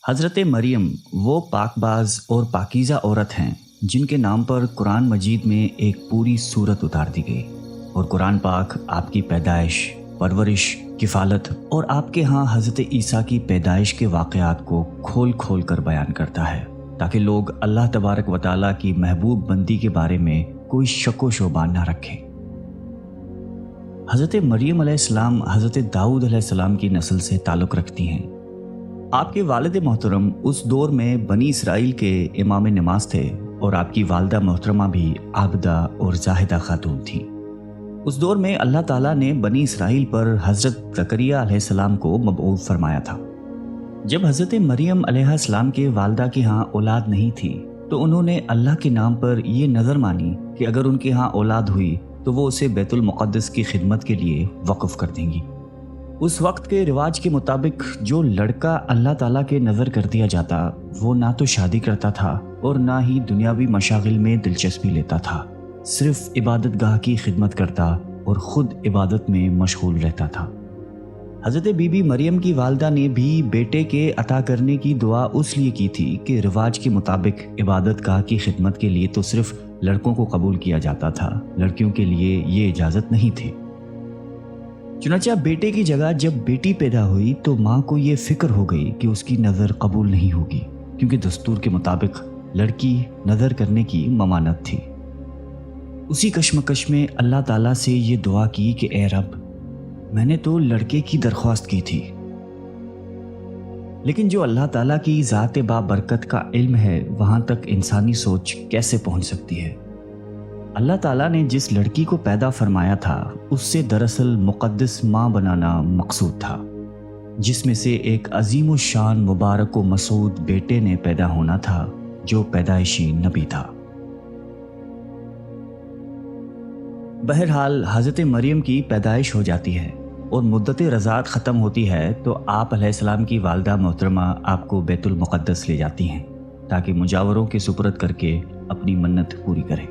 حضرت مریم وہ پاکباز اور پاکیزہ عورت ہیں جن کے نام پر قرآن مجید میں ایک پوری سورت اتار دی گئی، اور قرآن پاک آپ کی پیدائش، پرورش، کفالت اور آپ کے ہاں حضرت عیسیٰ کی پیدائش کے واقعات کو کھول کھول کر بیان کرتا ہے تاکہ لوگ اللہ تبارک و تعالیٰ کی محبوب بندی کے بارے میں کوئی شک و شبہ نہ رکھیں۔ حضرت مریم علیہ السلام حضرت داؤد علیہ السلام کی نسل سے تعلق رکھتی ہیں۔ آپ کے والد محترم اس دور میں بنی اسرائیل کے امام نماز تھے، اور آپ کی والدہ محترمہ بھی عابدہ اور زاہدہ خاتون تھیں۔ اس دور میں اللہ تعالیٰ نے بنی اسرائیل پر حضرت زکریا علیہ السلام کو مبعوث فرمایا تھا۔ جب حضرت مریم علیہ السلام کے والدہ کے ہاں اولاد نہیں تھی تو انہوں نے اللہ کے نام پر یہ نظر مانی کہ اگر ان کے ہاں اولاد ہوئی تو وہ اسے بیت المقدس کی خدمت کے لیے وقف کر دیں گی۔ اس وقت کے رواج کے مطابق جو لڑکا اللہ تعالیٰ کے نظر کر دیا جاتا وہ نہ تو شادی کرتا تھا اور نہ ہی دنیاوی مشاغل میں دلچسپی لیتا تھا، صرف عبادت گاہ کی خدمت کرتا اور خود عبادت میں مشغول رہتا تھا۔ حضرت بی بی مریم کی والدہ نے بھی بیٹے کے عطا کرنے کی دعا اس لیے کی تھی کہ رواج کے مطابق عبادت گاہ کی خدمت کے لیے تو صرف لڑکوں کو قبول کیا جاتا تھا، لڑکیوں کے لیے یہ اجازت نہیں تھی۔ چنانچہ بیٹے کی جگہ جب بیٹی پیدا ہوئی تو ماں کو یہ فکر ہو گئی کہ اس کی نظر قبول نہیں ہوگی، کیونکہ دستور کے مطابق لڑکی نظر کرنے کی ممانعت تھی۔ اسی کشمکش میں اللہ تعالیٰ سے یہ دعا کی کہ اے رب، میں نے تو لڑکے کی درخواست کی تھی، لیکن جو اللہ تعالیٰ کی ذات بابرکت کا علم ہے وہاں تک انسانی سوچ کیسے پہنچ سکتی ہے؟ اللہ تعالیٰ نے جس لڑکی کو پیدا فرمایا تھا اس سے دراصل مقدس ماں بنانا مقصود تھا، جس میں سے ایک عظیم الشان مبارک و مسعود بیٹے نے پیدا ہونا تھا جو پیدائشی نبی تھا۔ بہرحال حضرت مریم کی پیدائش ہو جاتی ہے اور مدت رضاعت ختم ہوتی ہے تو آپ علیہ السلام کی والدہ محترمہ آپ کو بیت المقدس لے جاتی ہیں تاکہ مجاوروں کے سپرد کر کے اپنی منت پوری کریں۔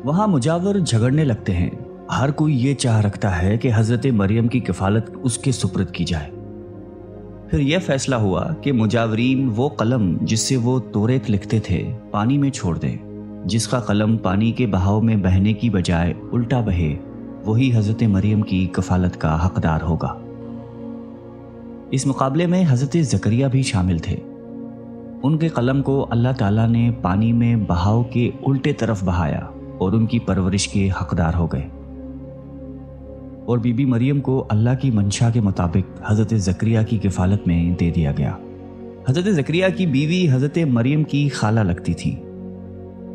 وہاں مجاور جھگڑنے لگتے ہیں، ہر کوئی یہ چاہ رکھتا ہے کہ حضرت مریم کی کفالت اس کے سپرد کی جائے۔ پھر یہ فیصلہ ہوا کہ مجاورین وہ قلم جس سے وہ توریت لکھتے تھے پانی میں چھوڑ دیں، جس کا قلم پانی کے بہاؤ میں بہنے کی بجائے الٹا بہے وہی حضرت مریم کی کفالت کا حقدار ہوگا۔ اس مقابلے میں حضرت زکریا بھی شامل تھے۔ ان کے قلم کو اللہ تعالیٰ نے پانی میں بہاؤ کے الٹے طرف بہایا اور ان کی پرورش کے حقدار ہو گئے، اور بی بی مریم کو اللہ کی منشا کے مطابق حضرت زکریا کی کفالت میں دے دیا گیا۔ حضرت زکریا کی بیوی حضرت مریم کی خالہ لگتی تھی،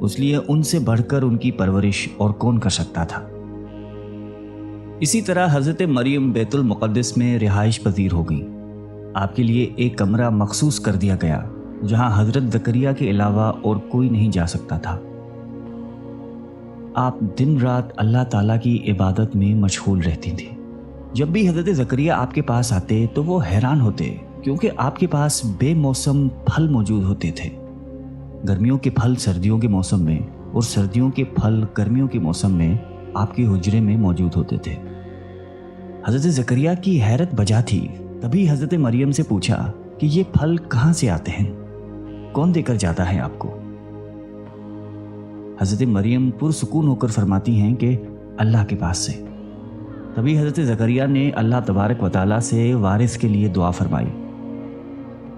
اس لیے ان سے بڑھ کر ان کی پرورش اور کون کر سکتا تھا۔ اسی طرح حضرت مریم بیت المقدس میں رہائش پذیر ہو گئی۔ آپ کے لیے ایک کمرہ مخصوص کر دیا گیا جہاں حضرت زکریا کے علاوہ اور کوئی نہیں جا سکتا تھا۔ آپ دن رات اللہ تعالیٰ کی عبادت میں مشغول رہتی تھیں۔ جب بھی حضرت زکریا آپ کے پاس آتے تو وہ حیران ہوتے، کیونکہ آپ کے پاس بے موسم پھل موجود ہوتے تھے۔ گرمیوں کے پھل سردیوں کے موسم میں اور سردیوں کے پھل گرمیوں کے موسم میں آپ کے حجرے میں موجود ہوتے تھے۔ حضرت زکریا کی حیرت بجا تھی، تبھی حضرت مریم سے پوچھا کہ یہ پھل کہاں سے آتے ہیں، کون دے کر جاتا ہے آپ کو؟ حضرت مریم پرسکون ہو کر فرماتی ہیں کہ اللہ کے پاس سے۔ تبھی حضرت زکریا نے اللہ تبارک و تعالیٰ سے وارث کے لیے دعا فرمائی۔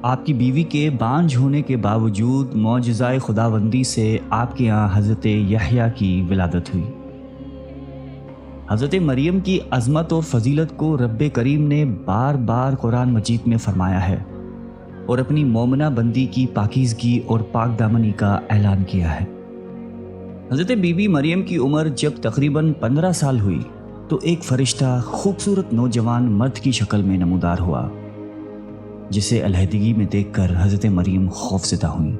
آپ کی بیوی کے بانجھ ہونے کے باوجود معجزۂ خداوندی سے آپ کے یہاں حضرت یحییٰ کی ولادت ہوئی۔ حضرت مریم کی عظمت اور فضیلت کو رب کریم نے بار بار قرآن مجید میں فرمایا ہے اور اپنی مومنہ بندی کی پاکیزگی اور پاک دامنی کا اعلان کیا ہے۔ حضرت بی بی مریم کی عمر جب تقریباً 15 سال ہوئی تو ایک فرشتہ خوبصورت نوجوان مرد کی شکل میں نمودار ہوا، جسے علیحدگی میں دیکھ کر حضرت مریم خوفزدہ ہوئیں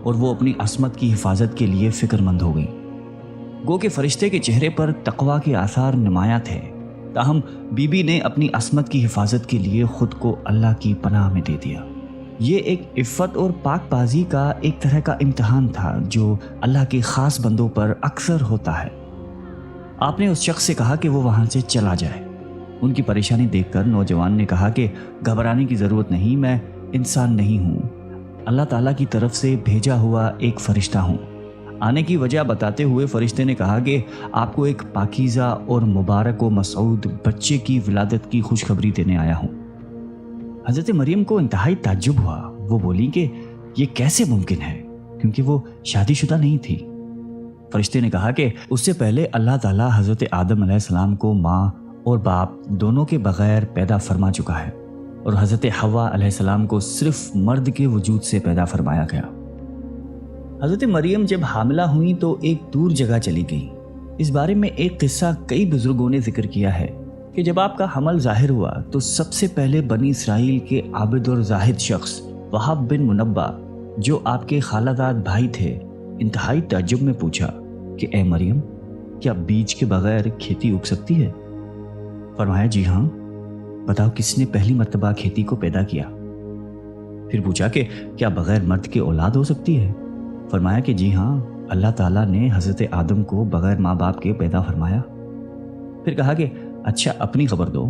اور وہ اپنی عصمت کی حفاظت کے لیے فکر مند ہو گئیں۔ گو کہ فرشتے کے چہرے پر تقویٰ کے آثار نمایاں تھے، تاہم بی بی نے اپنی عصمت کی حفاظت کے لیے خود کو اللہ کی پناہ میں دے دیا۔ یہ ایک عفت اور پاک بازی کا ایک طرح کا امتحان تھا جو اللہ کے خاص بندوں پر اکثر ہوتا ہے۔ آپ نے اس شخص سے کہا کہ وہ وہاں سے چلا جائے۔ ان کی پریشانی دیکھ کر نوجوان نے کہا کہ گھبرانے کی ضرورت نہیں، میں انسان نہیں ہوں، اللہ تعالیٰ کی طرف سے بھیجا ہوا ایک فرشتہ ہوں۔ آنے کی وجہ بتاتے ہوئے فرشتے نے کہا کہ آپ کو ایک پاکیزہ اور مبارک و مسعود بچے کی ولادت کی خوشخبری دینے آیا ہوں۔ حضرت مریم کو انتہائی تعجب ہوا۔ وہ بولی کہ یہ کیسے ممکن ہے، کیونکہ وہ شادی شدہ نہیں تھی۔ فرشتے نے کہا کہ اس سے پہلے اللہ تعالیٰ حضرت آدم علیہ السلام کو ماں اور باپ دونوں کے بغیر پیدا فرما چکا ہے، اور حضرت حوا علیہ السلام کو صرف مرد کے وجود سے پیدا فرمایا گیا۔ حضرت مریم جب حاملہ ہوئیں تو ایک دور جگہ چلی گئیں۔ اس بارے میں ایک قصہ کئی بزرگوں نے ذکر کیا ہے کہ جب آپ کا حمل ظاہر ہوا تو سب سے پہلے بنی اسرائیل کے عابد اور زاہد شخص وہب بن منبع، جو آپ کے خالہ داد بھائی تھے، انتہائی تعجب میں پوچھا کہ اے مریم، کیا بیج کے بغیر کھیتی اگ سکتی ہے؟ فرمایا جی ہاں، بتاؤ کس نے پہلی مرتبہ کھیتی کو پیدا کیا؟ پھر پوچھا کہ کیا بغیر مرد کے اولاد ہو سکتی ہے؟ فرمایا کہ جی ہاں، اللہ تعالیٰ نے حضرت آدم کو بغیر ماں باپ کے پیدا فرمایا۔ پھر کہا کہ اچھا اپنی خبر دو۔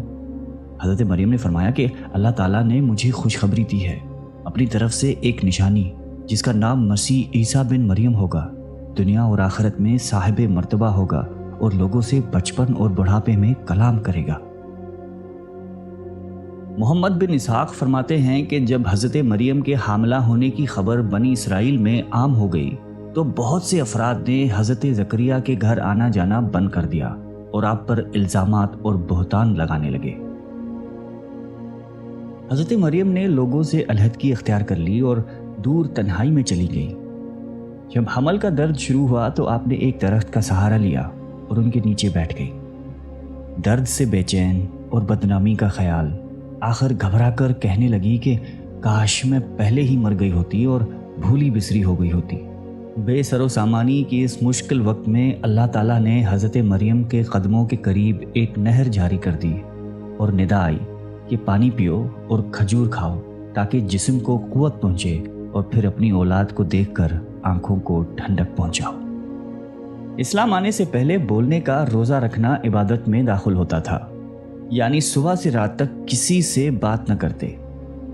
حضرت مریم نے فرمایا کہ اللہ تعالیٰ نے مجھے خوشخبری دی ہے اپنی طرف سے ایک نشانی، جس کا نام مسیح عیسیٰ بن مریم ہوگا، دنیا اور آخرت میں صاحب مرتبہ ہوگا اور لوگوں سے بچپن اور بڑھاپے میں کلام کرے گا۔ محمد بن اسحاق فرماتے ہیں کہ جب حضرت مریم کے حاملہ ہونے کی خبر بنی اسرائیل میں عام ہو گئی تو بہت سے افراد نے حضرت زکریا کے گھر آنا جانا بند کر دیا اور آپ پر الزامات اور بہتان لگانے لگے۔ حضرت مریم نے لوگوں سے علیحدگی اختیار کر لی اور دور تنہائی میں چلی گئی۔ جب حمل کا درد شروع ہوا تو آپ نے ایک درخت کا سہارا لیا اور ان کے نیچے بیٹھ گئی۔ درد سے بے چین اور بدنامی کا خیال، آخر گھبرا کر کہنے لگی کہ کاش میں پہلے ہی مر گئی ہوتی اور بھولی بسری ہو گئی ہوتی۔ بے سر و سامانی کی اس مشکل وقت میں اللہ تعالیٰ نے حضرت مریم کے قدموں کے قریب ایک نہر جاری کر دی اور ندا آئی کہ پانی پیو اور کھجور کھاؤ تاکہ جسم کو قوت پہنچے اور پھر اپنی اولاد کو دیکھ کر آنکھوں کو ٹھنڈک پہنچاؤ۔ اسلام آنے سے پہلے بولنے کا روزہ رکھنا عبادت میں داخل ہوتا تھا، یعنی صبح سے رات تک کسی سے بات نہ کرتے۔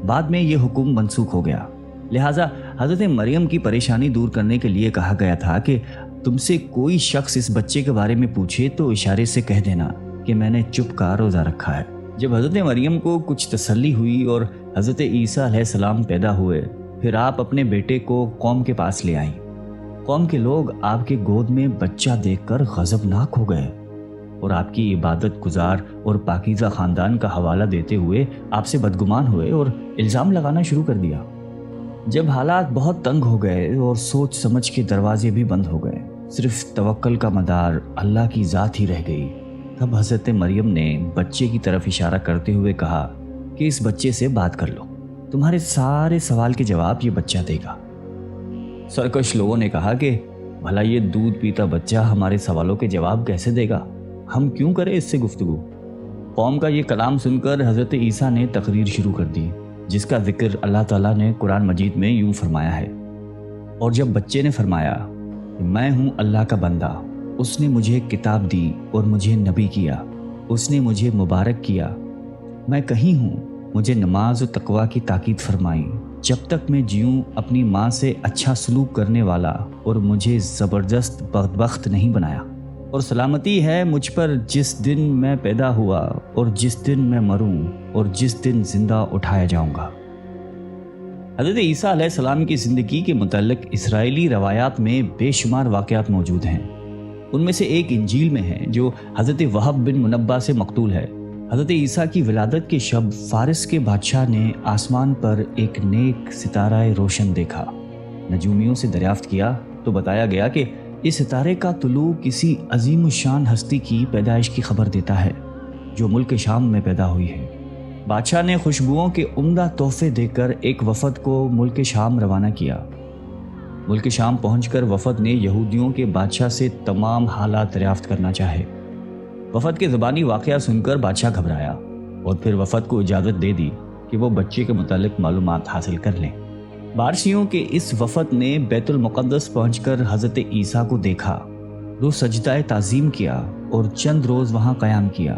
بعد میں یہ حکم منسوخ ہو گیا، لہٰذا حضرت مریم کی پریشانی دور کرنے کے لیے کہا گیا تھا کہ تم سے کوئی شخص اس بچے کے بارے میں پوچھے تو اشارے سے کہہ دینا کہ میں نے چپ کا روزہ رکھا ہے۔ جب حضرت مریم کو کچھ تسلی ہوئی اور حضرت عیسیٰ علیہ السلام پیدا ہوئے، پھر آپ اپنے بیٹے کو قوم کے پاس لے آئیں۔ قوم کے لوگ آپ کے گود میں بچہ دیکھ کر غضبناک ہو گئے اور آپ کی عبادت گزار اور پاکیزہ خاندان کا حوالہ دیتے ہوئے آپ سے بدگمان ہوئے اور الزام لگانا شروع کر دیا۔ جب حالات بہت تنگ ہو گئے اور سوچ سمجھ کے دروازے بھی بند ہو گئے، صرف توکل کا مدار اللہ کی ذات ہی رہ گئی، تب حضرت مریم نے بچے کی طرف اشارہ کرتے ہوئے کہا کہ اس بچے سے بات کر لو، تمہارے سارے سوال کے جواب یہ بچہ دے گا۔ سرکش لوگوں نے کہا کہ بھلا یہ دودھ پیتا بچہ ہمارے سوالوں کے جواب کیسے دے گا، ہم کیوں کریں اس سے گفتگو؟ قوم کا یہ کلام سن کر حضرت عیسیٰ نے تقریر شروع کر دی، جس کا ذکر اللہ تعالیٰ نے قرآن مجید میں یوں فرمایا ہے، اور جب بچے نے فرمایا کہ میں ہوں اللہ کا بندہ، اس نے مجھے کتاب دی اور مجھے نبی کیا، اس نے مجھے مبارک کیا، میں کہیں ہوں، مجھے نماز و تقوی کی تاکید فرمائی، جب تک میں جیوں اپنی ماں سے اچھا سلوک کرنے والا، اور مجھے زبردست بدبخت نہیں بنایا، اور سلامتی ہے مجھ پر جس دن میں پیدا ہوا اور جس دن میں مروں اور جس دن زندہ اٹھایا جاؤں گا۔ حضرت عیسیٰ علیہ السلام کی زندگی کے متعلق اسرائیلی روایات میں بے شمار واقعات موجود ہیں۔ ان میں سے ایک انجیل میں ہے جو حضرت وہب بن منبع سے مقتول ہے۔ حضرت عیسیٰ کی ولادت کے شب فارس کے بادشاہ نے آسمان پر ایک نیک ستارہ روشن دیکھا۔ نجومیوں سے دریافت کیا تو بتایا گیا کہ اس ستارے کا طلوع کسی عظیم الشان ہستی کی پیدائش کی خبر دیتا ہے جو ملک شام میں پیدا ہوئی ہے۔ بادشاہ نے خوشبوؤں کے عمدہ تحفے دے کر ایک وفد کو ملک شام روانہ کیا۔ ملک شام پہنچ کر وفد نے یہودیوں کے بادشاہ سے تمام حالات دریافت کرنا چاہے۔ وفد کے زبانی واقعہ سن کر بادشاہ گھبرایا اور پھر وفد کو اجازت دے دی کہ وہ بچے کے متعلق معلومات حاصل کر لیں۔ بارسیوں کے اس وفد نے بیت المقدس پہنچ کر حضرت عیسیٰ کو دیکھا، رو سجدہ تعظیم کیا اور چند روز وہاں قیام کیا۔